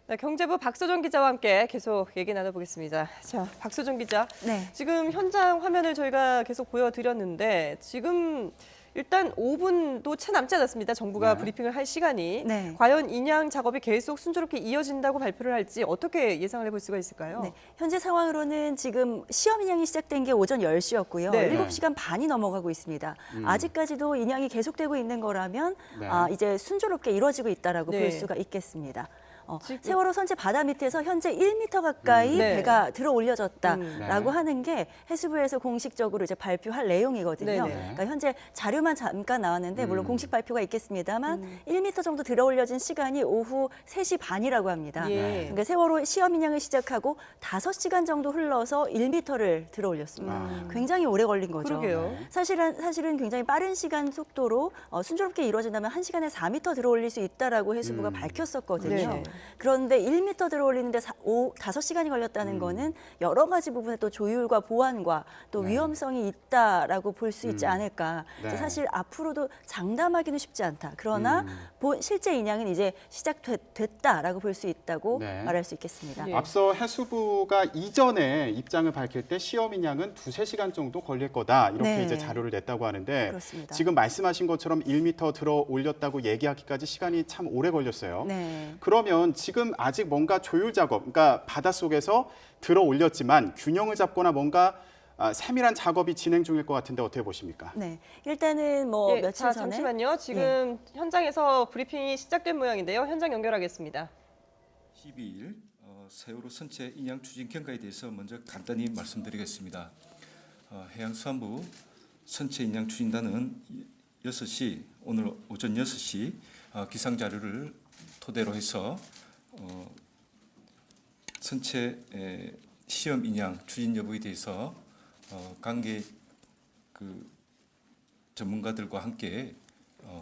네, 경제부 박소정 기자와 함께 계속 얘기 나눠보겠습니다. 자, 박소정 기자. 네. 지금 현장 화면을 저희가 계속 보여드렸는데 지금 일단 5분도 채 남지 않았습니다. 정부가 네. 브리핑을 할 시간이. 네. 과연 인양 작업이 계속 순조롭게 이어진다고 발표를 할지 어떻게 예상을 해볼 수가 있을까요? 네. 현재 상황으로는 지금 시험 인양이 시작된 게 오전 10시였고요. 네. 7시간 반이 넘어가고 있습니다. 아직까지도 인양이 계속되고 있는 거라면 네. 이제 순조롭게 이루어지고 있다라고 네. 볼 수가 있겠습니다. 지금- 세월호 선체 바다 밑에서 현재 1m 가까이 네. 배가 들어 올려졌다라고 네. 하는 게 해수부에서 공식적으로 이제 발표할 내용이거든요. 네네. 그러니까 현재 자료만 잠깐 나왔는데 물론 공식 발표가 있겠습니다만 1m 정도 들어 올려진 시간이 오후 3시 반이라고 합니다. 예. 그러니까 세월호 시험 인양을 시작하고 5시간 정도 흘러서 1m를 들어 올렸습니다. 굉장히 오래 걸린 거죠. 그러게요. 사실은 굉장히 빠른 시간 속도로 순조롭게 이루어진다면 1시간에 4m 들어 올릴 수 있다라고 해수부가 밝혔었거든요. 네. 그런데 1m 들어 올리는데 5시간이 걸렸다는 거는 여러 가지 부분에 또 조율과 보완과 또 네. 위험성이 있다라고 볼 수 있지 않을까. 네. 사실 앞으로도 장담하기는 쉽지 않다. 그러나 실제 인양은 이제 시작됐다라고 볼 수 있다고 네. 말할 수 있겠습니다. 예. 앞서 해수부가 이전에 입장을 밝힐 때 시험 인양은 2~3시간 정도 걸릴 거다 이렇게 네. 이제 자료를 냈다고 하는데 그렇습니다. 지금 말씀하신 것처럼 1m 들어 올렸다고 얘기하기까지 시간이 참 오래 걸렸어요. 네. 그러면 지금 아직 뭔가 조율 작업, 그러니까 바닷속에서 들어 올렸지만 균형을 잡거나 뭔가 세밀한 작업이 진행 중일 것 같은데 어떻게 보십니까? 네. 일단은 뭐 예, 며칠 자, 전에 잠시만요. 지금 현장에서 브리핑이 시작된 모양인데요. 현장 연결하겠습니다. 12일 세월호 선체 인양 추진 경과에 대해서 먼저 간단히 말씀드리겠습니다. 해양수산부 선체 인양 추진단은 6시 오늘 오전 6시 기상 자료를 토대로 해서 선체 시험 인양 추진 여부에 대해서 관계 전문가들과 함께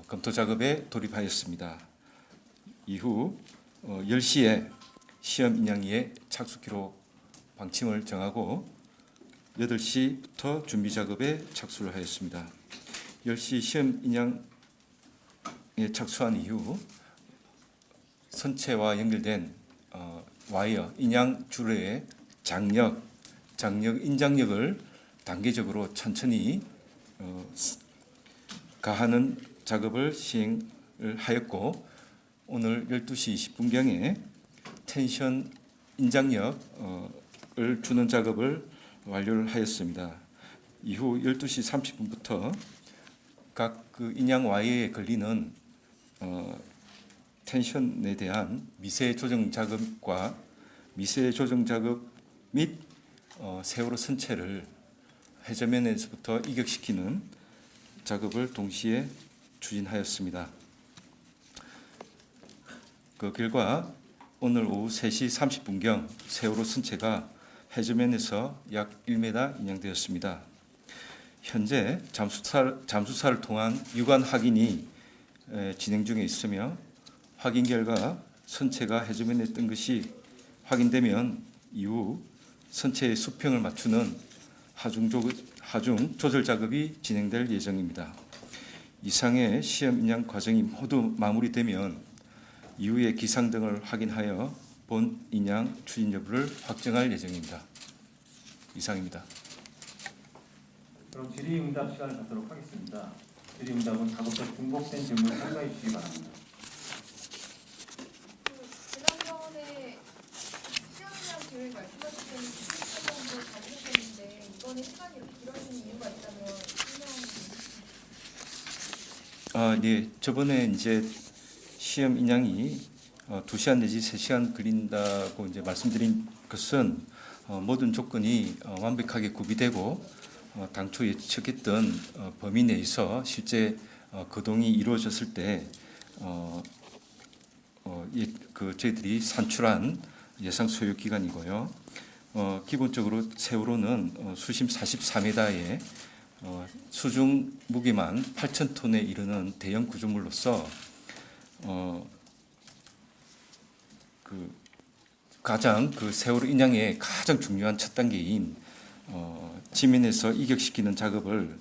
검토 작업에 돌입하였습니다. 이후 10시에 시험 인양위에 착수기로 방침을 정하고 8시부터 준비 작업에 착수를 하였습니다. 10시 시험 인양에 착수한 이후 선체와 연결된 와이어 인양 줄의 장력 인장력을 단계적으로 천천히 가하는 작업을 시행을 하였고 오늘 12시 20분경에 텐션 인장력을 주는 작업을 완료를 하였습니다. 이후 12시 30분부터 각 그 인양 와이어에 걸리는 텐션에 대한 미세 조정 작업과 미세 조정 작업 및 세월호 선체를 해저면에서부터 이격시키는 작업을 동시에 추진하였습니다. 그 결과 오늘 오후 3시 30분경 세월호 선체가 해저면에서 약 1m 인양되었습니다. 현재 잠수사를 통한 유관 확인이 진행 중에 있으며 확인 결과 선체가 해저면에 뜬 것이 확인되면 이후 선체의 수평을 맞추는 하중 조절 작업이 진행될 예정입니다. 이상의 시험 인양 과정이 모두 마무리되면 이후에 기상 등을 확인하여 본 인양 추진 여부를 확정할 예정입니다. 이상입니다. 그럼 질의응답 시간을 갖도록 하겠습니다. 질의응답은 가급적 중복된 질문 참가해 주시기 바랍니다. 지난번에 시험이랑 계획 말씀하실 때는 20분 정도 가지셨는데 이번에 시간이 이렇게 길어지는 이유가 있다면 설명. 네, 저번에 이제 시험 인양이 2시간 내지 3시간 걸린다고 이제 말씀드린 것은 모든 조건이 완벽하게 구비되고 당초 예측했던 범위 내에서 실제 거동이 이루어졌을 때 저희들이 산출한 예상 소요 기간이고요. 기본적으로 세월호는 수심 44m에 수중 무게만 8,000톤에 이르는 대형 구조물로서 가장 세월호 인양의 가장 중요한 첫 단계인 지면에서 이격시키는 작업을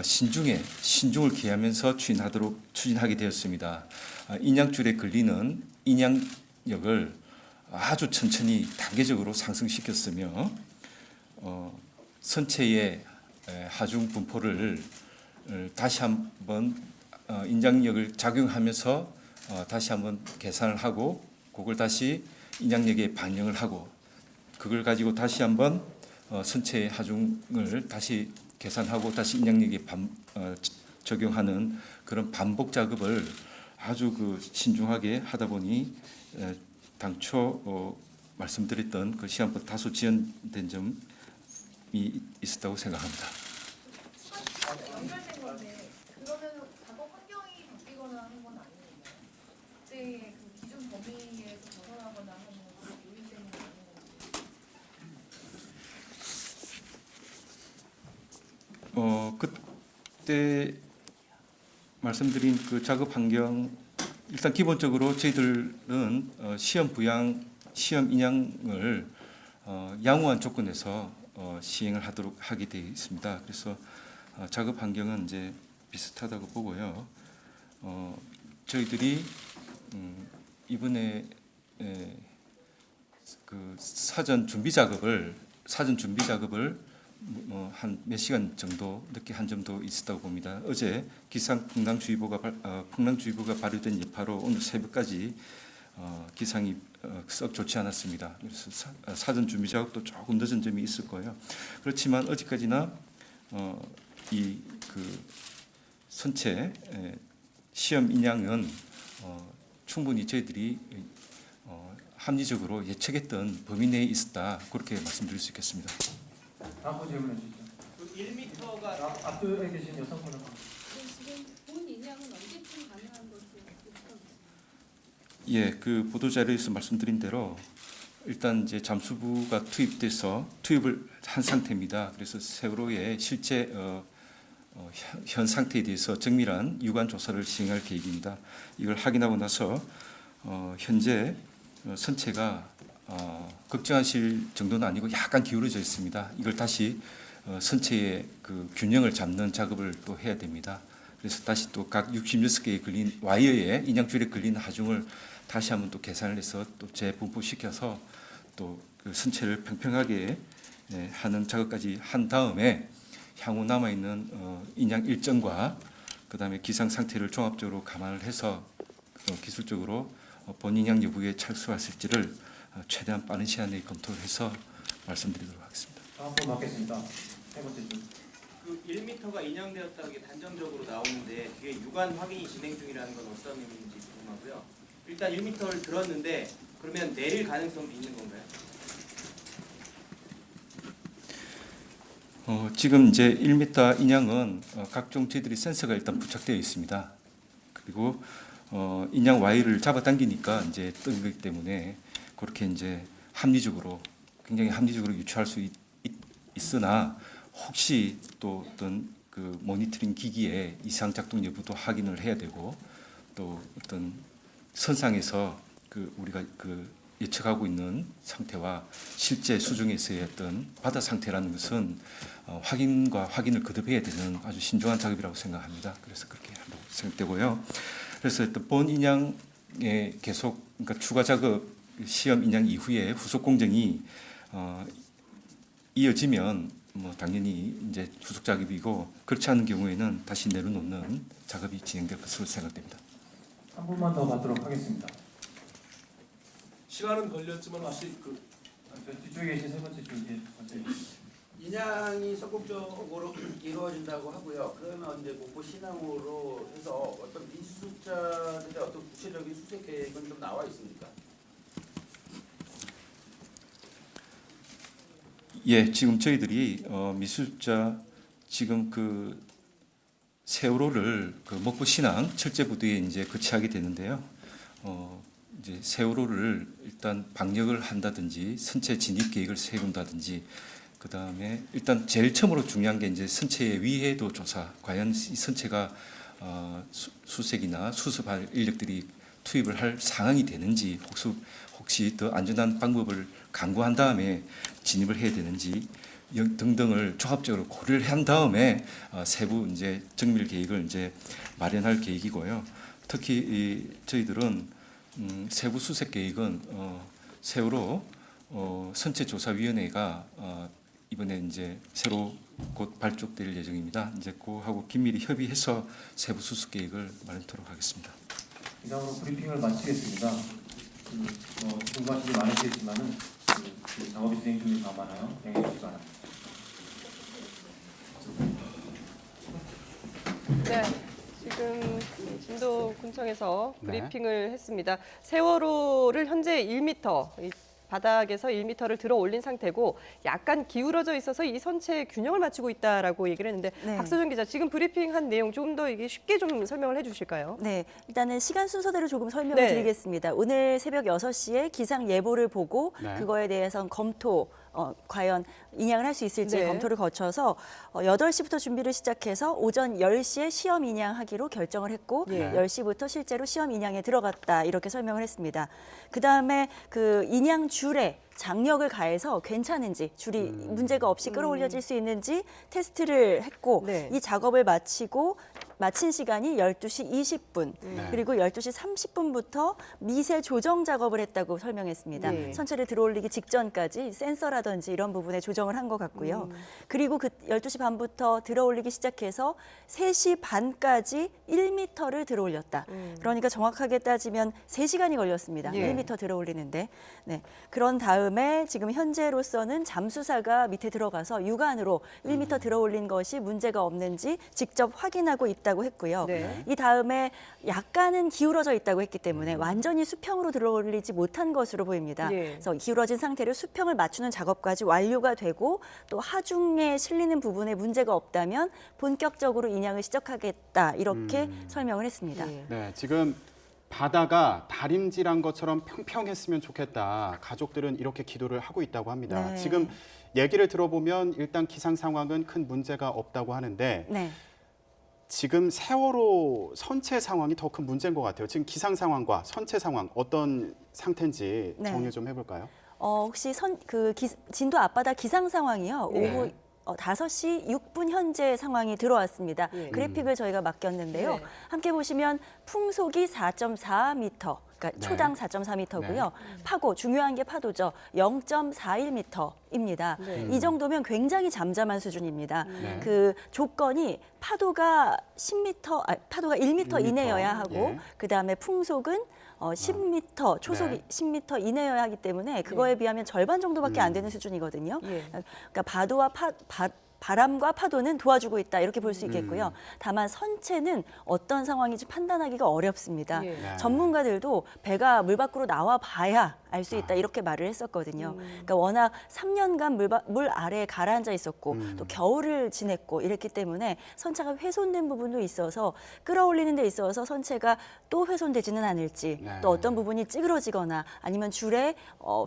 신중을 기하면서 추진하게 되었습니다. 인양줄에 걸리는 인양력을 아주 천천히 단계적으로 상승시켰으며 선체의 하중 분포를 다시 한번 인장력을 작용하면서 다시 한번 계산을 하고 그걸 다시 인장력에 반영을 하고 그걸 가지고 다시 한번 선체의 하중을 다시 계산하고 다시 인장력에 적용하는 그런 반복 작업을 아주 그 신중하게 하다 보니 당초 말씀드렸던 그 시간보다 다소 지연된 점이 있었다고 생각합니다. 연결된 건데 그러면 작업 환경이 바뀌거나 하는 건 아니에요? 그때의 그 기존 범위에서 벗어나거나 하는 그런 요인 때문에 아니에요? 그때 말씀드린 그 작업 환경 일단 기본적으로 저희들은 시험 부양, 시험 인양을 양호한 조건에서 시행을 하게 되어 있습니다. 그래서 작업 환경은 이제 비슷하다고 보고요. 저희들이 이번에 그 사전 준비 작업을 한 몇 시간 정도 늦게 한 점도 있었다고 봅니다. 어제 기상 풍랑주의보가 발효된 여파로 오늘 새벽까지 기상이 썩 좋지 않았습니다. 그래서 사전 준비 작업도 조금 늦은 점이 있을 거예요. 그렇지만 어제까지나 이 그 선체 시험 인양은 충분히 저희들이 합리적으로 예측했던 범위 내에 있었다 그렇게 말씀드릴 수 있겠습니다. 다음 분 질문해 주시죠. 그 1m가 앞쪽에 계신 여성분은 지금 본 인양은 언제쯤 가능한 것으로 보십니까? 예, 그 보도 자료에서 말씀드린 대로 일단 이제 잠수부가 투입을 한 상태입니다. 그래서 세월호의 실제 현 상태에 대해서 정밀한 유관 조사를 시행할 계획입니다. 이걸 확인하고 나서 현재 선체가 걱정하실 정도는 아니고 약간 기울어져 있습니다. 이걸 다시 선체의 그 균형을 잡는 작업을 또 해야 됩니다. 그래서 다시 또 각 66개에 걸린 와이어에 인양줄에 걸린 하중을 다시 한번 또 계산을 해서 또 재분포시켜서 또 그 선체를 평평하게 하는 작업까지 한 다음에 향후 남아 있는 인양 일정과 그다음에 기상 상태를 종합적으로 감안을 해서 기술적으로 본 인양 여부에 착수했을지를 최대한 빠른 시간 내에 검토를 해서 말씀드리도록 하겠습니다. 다음 분 받겠습니다. 세 번째 질문. 그 1m가 인양되었다는 게 단정적으로 나오는데 뒤에 유관 확인이 진행 중이라는 건 어떤 의미인지 궁금하고요. 일단 1m를 들었는데 그러면 내릴 가능성도 있는 건가요? 지금 이제 1m 인양은 각종 저희들이 센서가 일단 부착되어 있습니다. 그리고 인양 와이를 잡아당기니까 이제 뜬 거기 때문에 그렇게 이제 굉장히 합리적으로 유추할 수 있으나 혹시 또 어떤 그 모니터링 기기의 이상 작동 여부도 확인을 해야 되고 또 어떤 선상에서 그 우리가 그 예측하고 있는 상태와 실제 수중에서의 어떤 바다 상태라는 것은 확인을 거듭해야 되는 아주 신중한 작업이라고 생각합니다. 그래서 그렇게 한다고 생각되고요. 그래서 어떤 본 인양에 계속 그러니까 추가 작업 시험 인양 이후에 후속 공정이 이어지면 뭐 당연히 이제 후속 작업이고 그렇지 않은 경우에는 다시 내려놓는 작업이 진행될 것으로 생각됩니다. 한 분만 더 받도록 하겠습니다. 시간은 걸렸지만 혹시 그 저 뒤쪽에 계신 세 번째 줄 인양이 적극적으로 이루어진다고 하고요. 그러면 이제 목포 신항으로 해서 어떤 미수습자들의 어떤 구체적인 수색 계획은 좀 나와 있습니까? 예, 지금 저희들이 미술자 지금 그 세월호를 그 목포 신항 철제 부두에 이제 거치하게 되는데요. 이제 세월호를 일단 방역을 한다든지 선체 진입 계획을 세운다든지 그 다음에 일단 제일 처음으로 중요한 게 이제 선체의 위해도 조사. 과연 이 선체가 수색이나 수습할 인력들이 투입을 할 상황이 되는지 혹시 더 안전한 방법을 강구한 다음에 진입을 해야 되는지 등등을 종합적으로 고려를 한 다음에 세부 이제 정밀 계획을 이제 마련할 계획이고요. 특히 저희들은 세부 수색 계획은 세월호 선체조사위원회가 이번에 이제 새로 곧 발족될 예정입니다. 이제 그하고 긴밀히 협의해서 세부 수습 계획을 마련토록 하겠습니다. 이상으로 브리핑을 마치겠습니다. 궁금하신 게 많으시겠지만은 그 작업이 진행 중인 감안하여 양해해 주시기 바랍니다. 네, 지금 진도군청에서 네. 브리핑을 했습니다. 세월호를 현재 1m, 이 바닥에서 1m를 들어 올린 상태고 약간 기울어져 있어서 이 선체의 균형을 맞추고 있다라고 얘기를 했는데 네. 박서준 기자, 지금 브리핑한 내용 조금 더 이게 쉽게 좀 설명을 해주실까요? 네, 일단은 시간 순서대로 조금 설명을 네. 드리겠습니다. 오늘 새벽 6시에 기상 예보를 보고 네. 그거에 대해서 검토, 과연 인양을 할 수 있을지 네. 검토를 거쳐서 8시부터 준비를 시작해서 오전 10시에 시험 인양하기로 결정을 했고 네. 10시부터 실제로 시험 인양에 들어갔다 이렇게 설명을 했습니다. 그다음에 그 인양 줄에 장력을 가해서 괜찮은지 줄이 문제가 없이 끌어올려질 수 있는지 테스트를 했고 네. 이 작업을 마친 시간이 12시 20분 네. 그리고 12시 30분부터 미세 조정 작업을 했다고 설명했습니다. 네. 선체를 들어올리기 직전까지 센서라든지 이런 부분에 조정을 한 것 같고요. 그리고 그 12시 반부터 들어올리기 시작해서 3시 반까지 1m를 들어올렸다. 그러니까 정확하게 따지면 3시간이 걸렸습니다. 예. 1m 들어올리는데. 네. 그런 다음에 지금 현재로서는 잠수사가 밑에 들어가서 육안으로 1m 들어올린 것이 문제가 없는지 직접 확인하고 있다고 했고요. 네. 이 다음에 약간은 기울어져 있다고 했기 때문에 완전히 수평으로 들어올리지 못한 것으로 보입니다. 예. 그래서 기울어진 상태로 수평을 맞추는 작업까지 완료가 되고 또 하중에 실리는 부분에 문제가 없다면 본격적으로 인양을 시작하겠다 이렇게 설명을 했습니다. 예. 네, 지금 바다가 다림질한 것처럼 평평했으면 좋겠다. 가족들은 이렇게 기도를 하고 있다고 합니다. 네. 지금 얘기를 들어보면 일단 기상 상황은 큰 문제가 없다고 하는데 네. 지금 세월호 선체 상황이 더 큰 문제인 것 같아요. 지금 기상 상황과 선체 상황 어떤 상태인지 네. 정리 좀 해볼까요? 혹시 진도 앞바다 기상 상황이요. 네. 오후 5시 6분 현재 상황이 들어왔습니다. 예. 그래픽을 저희가 맡겼는데요. 네. 함께 보시면 풍속이 4.4m, 그러니까 네. 초당 4.4m고요. 파고, 중요한 게 파도죠. 0.41m입니다. 네. 이 정도면 굉장히 잠잠한 수준입니다. 네. 그 조건이 파도가 1m 1m. 이내여야 하고 예. 그다음에 풍속은 10m, 초속이 네. 10m 이내여야 하기 때문에 그거에 비하면 절반 정도밖에 안 되는 수준이거든요. 예. 그러니까 바람과 파도는 도와주고 있다 이렇게 볼 수 있겠고요. 다만 선체는 어떤 상황인지 판단하기가 어렵습니다. 예. 네. 전문가들도 배가 물 밖으로 나와 봐야 알 수 있다 이렇게 말을 했었거든요. 그러니까 워낙 3년간 물 아래에 가라앉아 있었고 또 겨울을 지냈고 이랬기 때문에 선체가 훼손된 부분도 있어서 끌어올리는 데 있어서 선체가 또 훼손되지는 않을지 네. 또 어떤 부분이 찌그러지거나 아니면 줄에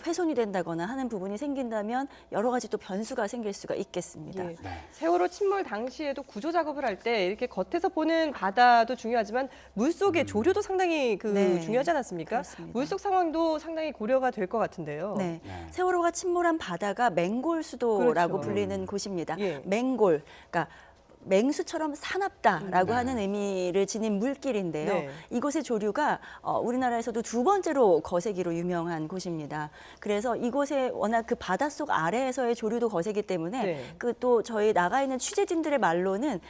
훼손이 된다거나 하는 부분이 생긴다면 여러 가지 또 변수가 생길 수가 있겠습니다. 예. 네. 세월호 침몰 당시에도 구조 작업을 할 때 이렇게 겉에서 보는 바다도 중요하지만 물속의 조류도 상당히 네. 중요하지 않았습니까? 그렇습니다. 물속 상황도 상당히 고려가 될 것 같은데요. 네. 네. 세월호가 침몰한 바다가 맹골 수도라고 그렇죠. 불리는 곳입니다. 예. 맹골, 그러니까 맹수처럼 사납다라고 네. 하는 의미를 지닌 물길인데요. 네. 이곳의 조류가 우리나라에서도 2번째로 거세기로 유명한 곳입니다. 그래서 이곳에 워낙 그 바닷속 아래에서의 조류도 거세기 때문에 네. 그 또 저희 나가 있는 취재진들의 말로는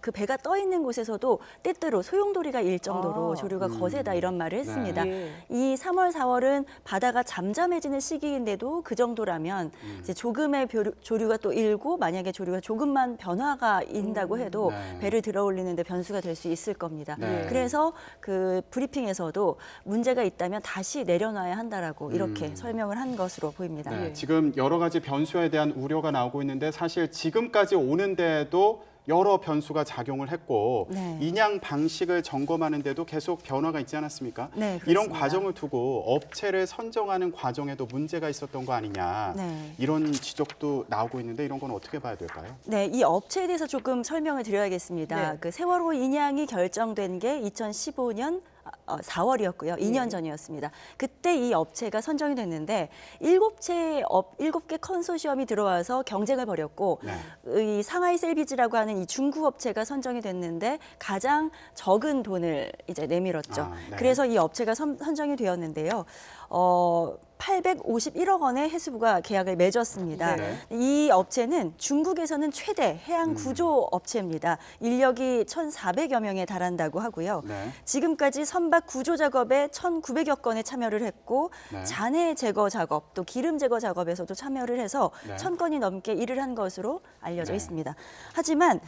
그 배가 떠 있는 곳에서도 때때로 소용돌이가 일 정도로 아. 조류가 거세다 이런 말을 했습니다. 예. 이 3월, 4월은 바다가 잠잠해지는 시기인데도 그 정도라면 이제 조금의 조류가 또 일고 만약에 조류가 조금만 변화가 있다고 해도 네. 배를 들어올리는데 변수가 될 수 있을 겁니다. 네. 그래서 그 브리핑에서도 문제가 있다면 다시 내려놔야 한다라고 이렇게 설명을 한 것으로 보입니다. 네, 예. 지금 여러 가지 변수에 대한 우려가 나오고 있는데 사실 지금까지 오는데도 여러 변수가 작용을 했고 네. 인양 방식을 점검하는데도 계속 변화가 있지 않았습니까? 네, 이런 그렇습니다. 과정을 두고 업체를 선정하는 과정에도 문제가 있었던 거 아니냐 네. 이런 지적도 나오고 있는데 이런 건 어떻게 봐야 될까요? 네, 이 업체에 대해서 조금 설명을 드려야겠습니다. 네. 그 세월호 인양이 결정된 게 2015년 4월이었고요. 2년 전이었습니다. 그때 이 업체가 선정이 됐는데 7개 컨소시엄이 들어와서 경쟁을 벌였고 네. 이 상하이 셀비지라고 하는 이 중국 업체가 선정이 됐는데 가장 적은 돈을 이제 내밀었죠. 아, 네. 그래서 이 업체가 선정이 되었는데요. 851억 원의 해수부가 계약을 맺었습니다. 네. 이 업체는 중국에서는 최대 해양 구조 업체입니다. 인력이 1,400여 명에 달한다고 하고요. 네. 지금까지 선박 구조 작업에 1,900여 건에 참여를 했고 네. 잔해 제거 작업, 또 기름 제거 작업에서도 참여를 해서 네. 1,000건이 넘게 일을 한 것으로 알려져 네. 있습니다. 하지만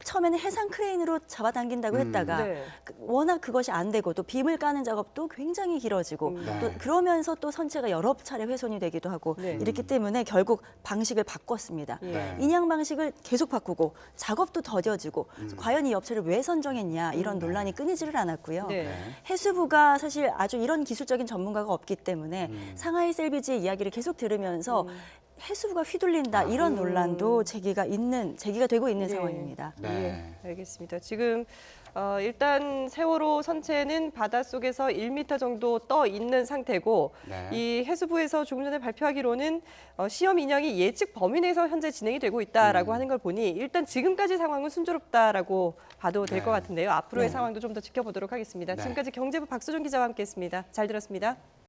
처음에는 해상 크레인으로 잡아당긴다고 했다가 네. 워낙 그것이 안 되고 또 빔을 까는 작업도 굉장히 길어지고 네. 또 그러면서 또 선체가 여러 차례 훼손이 되기도 하고 네. 이렇기 때문에 결국 방식을 바꿨습니다. 네. 인양 방식을 계속 바꾸고 작업도 더뎌지고 과연 이 업체를 왜 선정했냐 이런 논란이 끊이지를 않았고요. 네. 해수부가 사실 아주 이런 기술적인 전문가가 없기 때문에 상하이 셀비지의 이야기를 계속 들으면서 해수부가 휘둘린다 이런 논란도 제기가 되고 있는 네. 상황입니다. 네. 알겠습니다. 지금 일단 세월호 선체는 바닷속에서 1m 정도 떠 있는 상태고 네. 이 해수부에서 조금 전에 발표하기로는 시험 인양이 예측 범위 내에서 현재 진행이 되고 있다라고 하는 걸 보니 일단 지금까지 상황은 순조롭다라고 봐도 될 것 네. 같은데요. 앞으로의 상황도 좀 더 지켜보도록 하겠습니다. 네. 지금까지 경제부 박수종 기자와 함께했습니다. 잘 들었습니다.